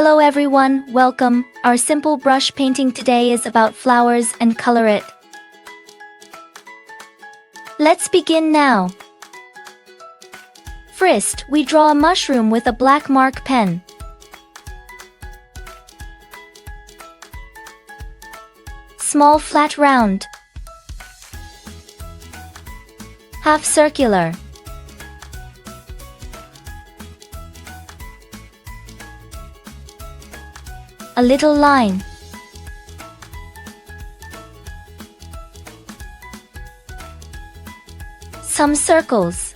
Hello everyone, welcome. Our simple brush painting today is about flowers and color it. Let's begin now. First, we draw a mushroom with a black mark pen. Small flat round. Half circular. A little line. Some circles.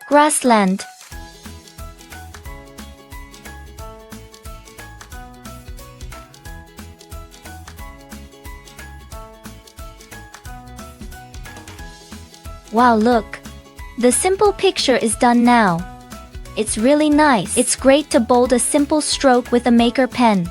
Grassland. Wow, look! The simple picture is done now. It's really nice. It's great to bold a simple stroke with a maker pen.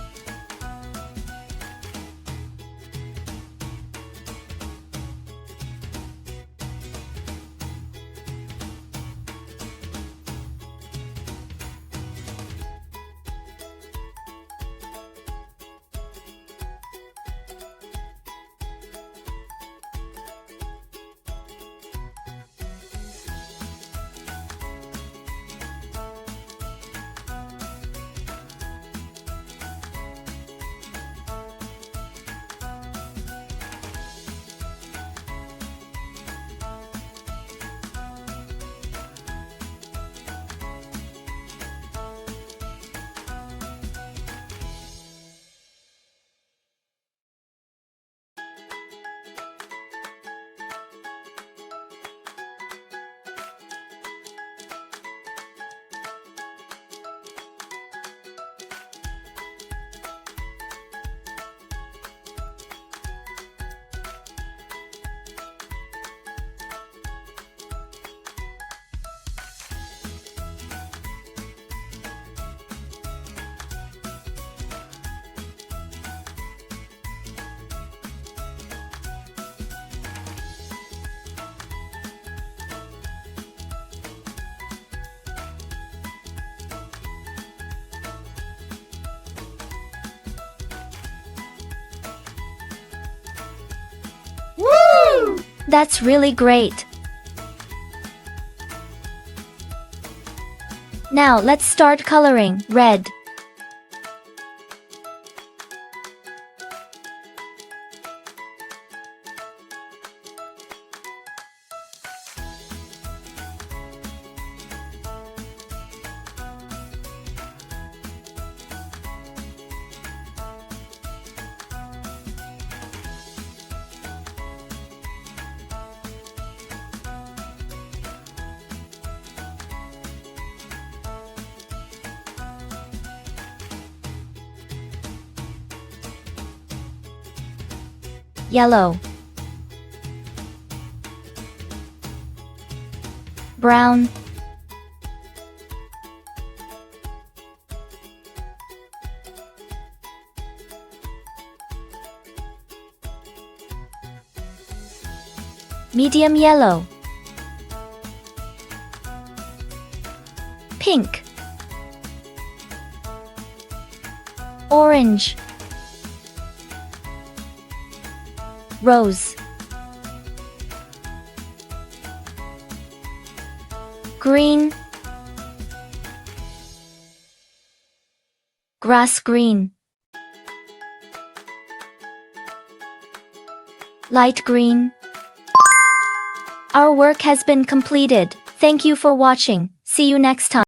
Woo! That's really great. Now let's start coloring. Red. Yellow. Brown. Medium yellow. Pink. Orange. Rose. Green. Grass green. Light green. Our work has been completed. Thank you for watching. See you next time.